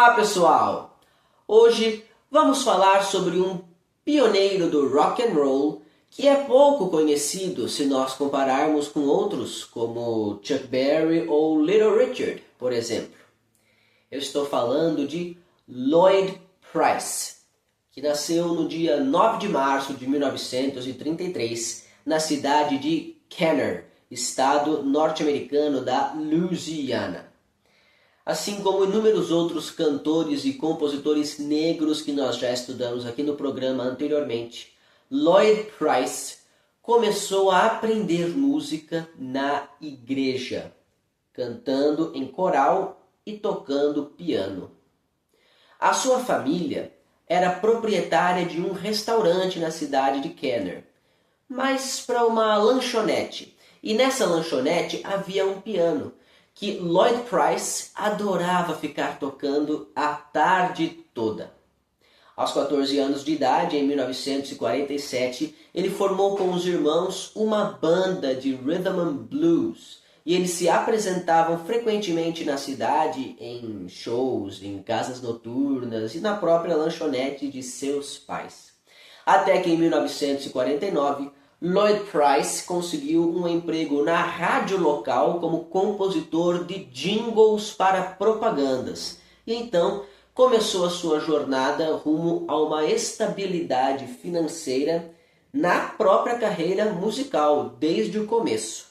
Olá pessoal! Hoje vamos falar sobre um pioneiro do rock and roll que é pouco conhecido se nós compararmos com outros como Chuck Berry ou Little Richard, por exemplo. Eu estou falando de Lloyd Price, que nasceu no dia 9 de março de 1933 na cidade de Kenner, estado norte-americano da Louisiana. Assim como inúmeros outros cantores e compositores negros que nós já estudamos aqui no programa anteriormente, Lloyd Price começou a aprender música na igreja, cantando em coral e tocando piano. A sua família era proprietária de um restaurante na cidade de Kenner, mas para uma lanchonete, e nessa lanchonete havia um piano que Lloyd Price adorava ficar tocando a tarde toda. Aos 14 anos de idade, em 1947, ele formou com os irmãos uma banda de rhythm and blues, e eles se apresentavam frequentemente na cidade em shows, em casas noturnas e na própria lanchonete de seus pais. Até que em 1949, Lloyd Price conseguiu um emprego na rádio local como compositor de jingles para propagandas. E então começou a sua jornada rumo a uma estabilidade financeira na própria carreira musical, desde o começo.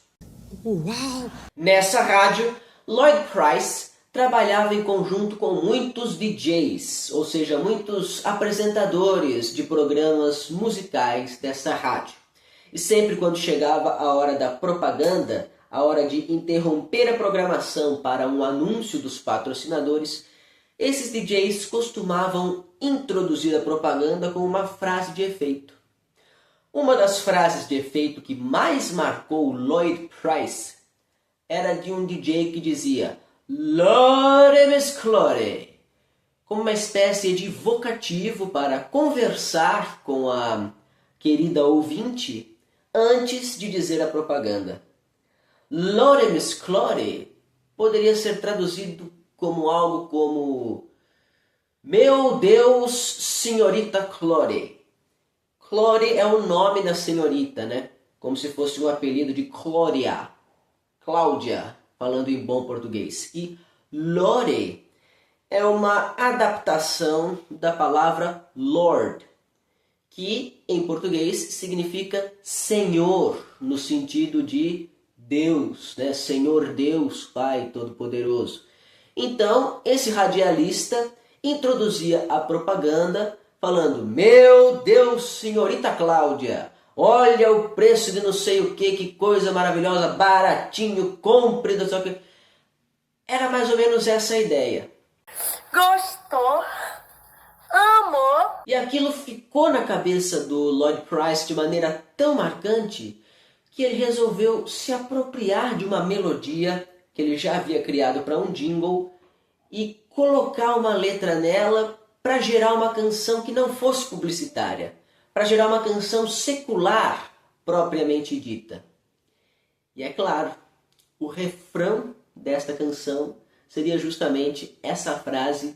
Uau! Nessa rádio, Lloyd Price trabalhava em conjunto com muitos DJs, ou seja, muitos apresentadores de programas musicais dessa rádio. E sempre quando chegava a hora da propaganda, a hora de interromper a programação para um anúncio dos patrocinadores, esses DJs costumavam introduzir a propaganda com uma frase de efeito. Uma das frases de efeito que mais marcou Lloyd Price era de um DJ que dizia "Lordy Miss Clody", como uma espécie de vocativo para conversar com a querida ouvinte antes de dizer a propaganda. Lordy Miss Clody poderia ser traduzido como algo como "Meu Deus, senhorita Clody". Clody é o nome da senhorita, né? Como se fosse um apelido de Cláudia, falando em bom português. E Lordy é uma adaptação da palavra Lord, que em português significa Senhor, no sentido de Deus, né? Senhor Deus, Pai Todo-Poderoso. Então, esse radialista introduzia a propaganda falando: "Meu Deus, senhorita Cláudia, olha o preço de não sei o que coisa maravilhosa, baratinho, compre, não sei o que". Era mais ou menos essa a ideia. Gostou? Amor? E aquilo ficou na cabeça do Lloyd Price de maneira tão marcante que ele resolveu se apropriar de uma melodia que ele já havia criado para um jingle e colocar uma letra nela para gerar uma canção que não fosse publicitária, para gerar uma canção secular propriamente dita. E é claro, o refrão desta canção seria justamente essa frase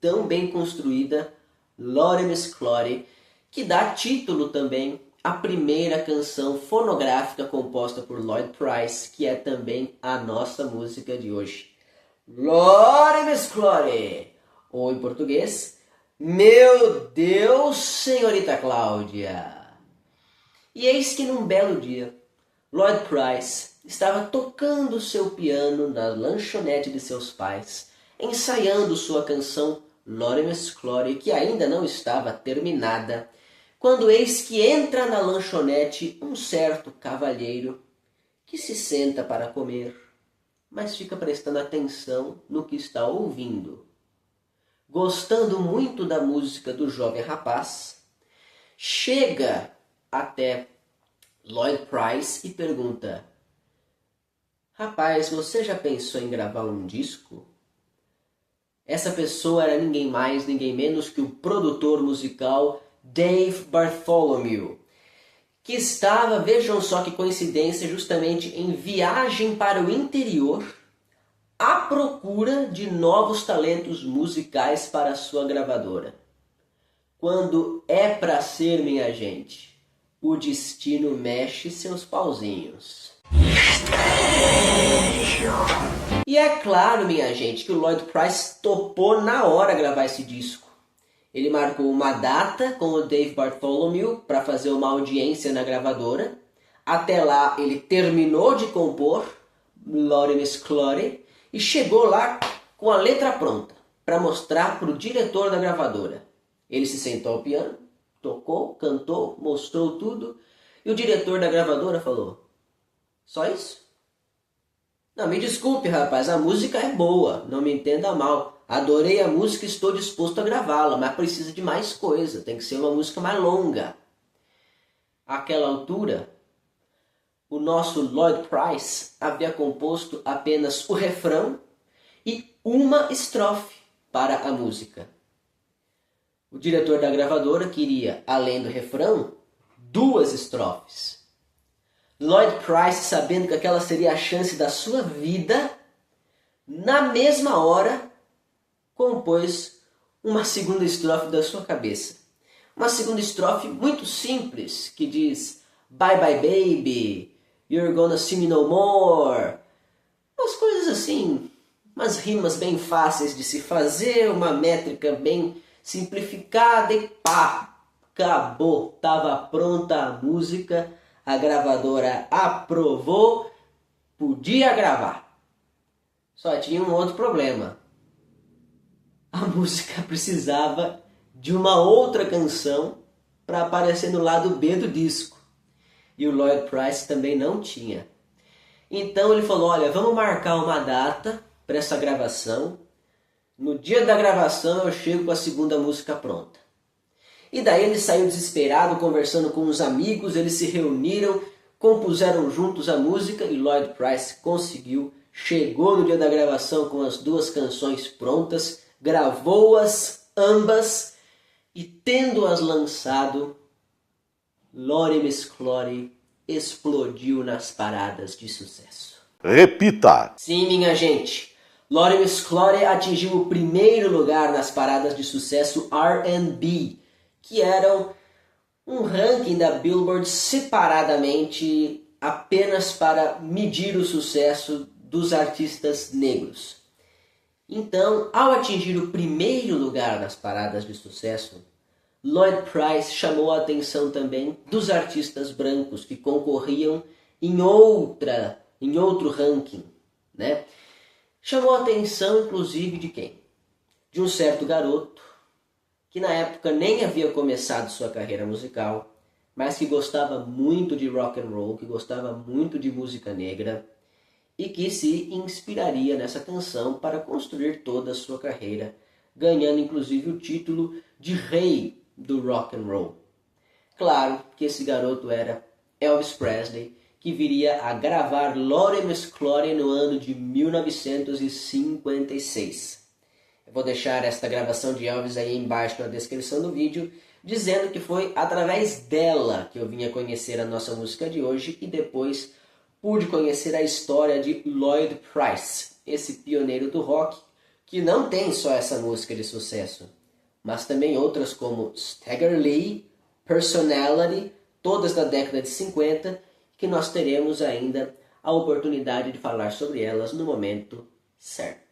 tão bem construída, Lordy Miss Clody, que dá título também à primeira canção fonográfica composta por Lloyd Price, que é também a nossa música de hoje. Lordy Miss Clody, ou em português, "Meu Deus, senhorita Cláudia". E eis que num belo dia, Lloyd Price estava tocando seu piano na lanchonete de seus pais, ensaiando sua canção Lordy Miss Clody, que ainda não estava terminada, quando eis que entra na lanchonete um certo cavalheiro que se senta para comer, mas fica prestando atenção no que está ouvindo. Gostando muito da música do jovem rapaz, chega até Lloyd Price e pergunta: "Rapaz, você já pensou em gravar um disco?" Essa pessoa era ninguém mais, ninguém menos que o produtor musical Dave Bartholomew, que estava, vejam só que coincidência, justamente em viagem para o interior à procura de novos talentos musicais para a sua gravadora. Quando é pra ser, minha gente, o destino mexe seus pauzinhos. E é claro, minha gente, que o Lloyd Price topou na hora gravar esse disco. Ele marcou uma data com o Dave Bartholomew para fazer uma audiência na gravadora. Até lá ele terminou de compor Lordy Miss Clotty e chegou lá com a letra pronta para mostrar para o diretor da gravadora. Ele se sentou ao piano, tocou, cantou, mostrou tudo e o diretor da gravadora falou: só isso? Não, me desculpe, rapaz, a música é boa, não me entenda mal. Adorei a música e estou disposto a gravá-la, mas precisa de mais coisa, tem que ser uma música mais longa. Àquela altura, o nosso Lloyd Price havia composto apenas o refrão e uma estrofe para a música. O diretor da gravadora queria, além do refrão, 2 estrofes. Lloyd Price, sabendo que aquela seria a chance da sua vida, na mesma hora, compôs uma segunda estrofe da sua cabeça. Uma segunda estrofe muito simples, que diz: Bye bye baby, you're gonna see me no more. Umas coisas assim, umas rimas bem fáceis de se fazer, uma métrica bem simplificada e pá, acabou. Estava pronta a música, a gravadora aprovou, podia gravar. Só tinha um outro problema. A música precisava de uma outra canção para aparecer no lado B do disco. E o Lloyd Price também não tinha. Então ele falou: olha, vamos marcar uma data para essa gravação. No dia da gravação eu chego com a segunda música pronta. E daí ele saiu desesperado, conversando com os amigos, eles se reuniram, compuseram juntos a música e Lloyd Price conseguiu. Chegou no dia da gravação com as 2 canções prontas, gravou-as ambas e, tendo-as lançado, Lordy Miss Clotty explodiu nas paradas de sucesso. Repita! Sim, minha gente, Lordy Miss Clotty atingiu o primeiro lugar nas paradas de sucesso R&B, que eram um ranking da Billboard separadamente apenas para medir o sucesso dos artistas negros. Então, ao atingir o primeiro lugar nas paradas de sucesso, Lloyd Price chamou a atenção também dos artistas brancos que concorriam em outro ranking, né? Chamou a atenção, inclusive, de quem? De um certo garoto que na época nem havia começado sua carreira musical, mas que gostava muito de rock and roll, que gostava muito de música negra e que se inspiraria nessa canção para construir toda a sua carreira, ganhando inclusive o título de rei do rock and roll. Claro que esse garoto era Elvis Presley, que viria a gravar Lordy Miss Clotty no ano de 1956. Eu vou deixar esta gravação de Elvis aí embaixo na descrição do vídeo, dizendo que foi através dela que eu vim a conhecer a nossa música de hoje e depois pude conhecer a história de Lloyd Price, esse pioneiro do rock, que não tem só essa música de sucesso, mas também outras como Stagger Lee, Personality, todas da década de 50, que nós teremos ainda a oportunidade de falar sobre elas no momento certo.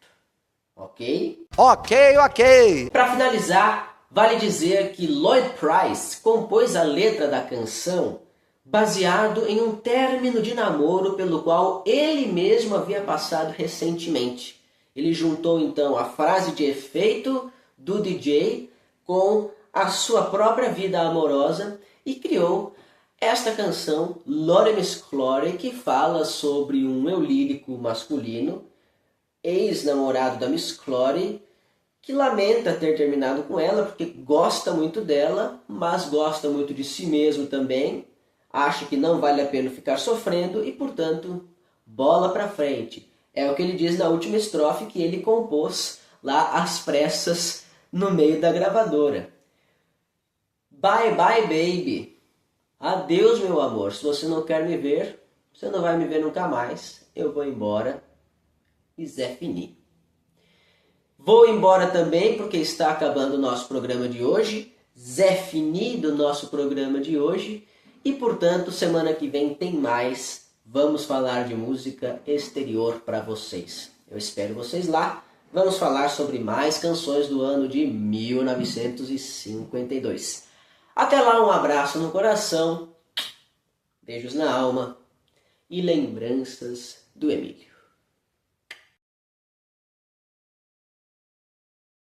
Ok? Ok. Para finalizar, vale dizer que Lloyd Price compôs a letra da canção baseado em um término de namoro pelo qual ele mesmo havia passado recentemente. Ele juntou então a frase de efeito do DJ com a sua própria vida amorosa e criou esta canção Lordy Miss Clotty, que fala sobre um eu lírico masculino, ex-namorado da Miss Clotty, que lamenta ter terminado com ela porque gosta muito dela, mas gosta muito de si mesmo também, acha que não vale a pena ficar sofrendo e, portanto, bola pra frente. É o que ele diz na última estrofe que ele compôs lá às pressas no meio da gravadora. Bye bye baby. Adeus meu amor. Se você não quer me ver, você não vai me ver nunca mais. Eu vou embora. e Zé Fini. Vou embora também porque está acabando o nosso programa de hoje. Zé Fini do nosso programa de hoje. E, portanto, semana que vem tem mais. Vamos falar de música exterior para vocês. Eu espero vocês lá. Vamos falar sobre mais canções do ano de 1952. Até lá, um abraço no coração, beijos na alma e lembranças do Emílio.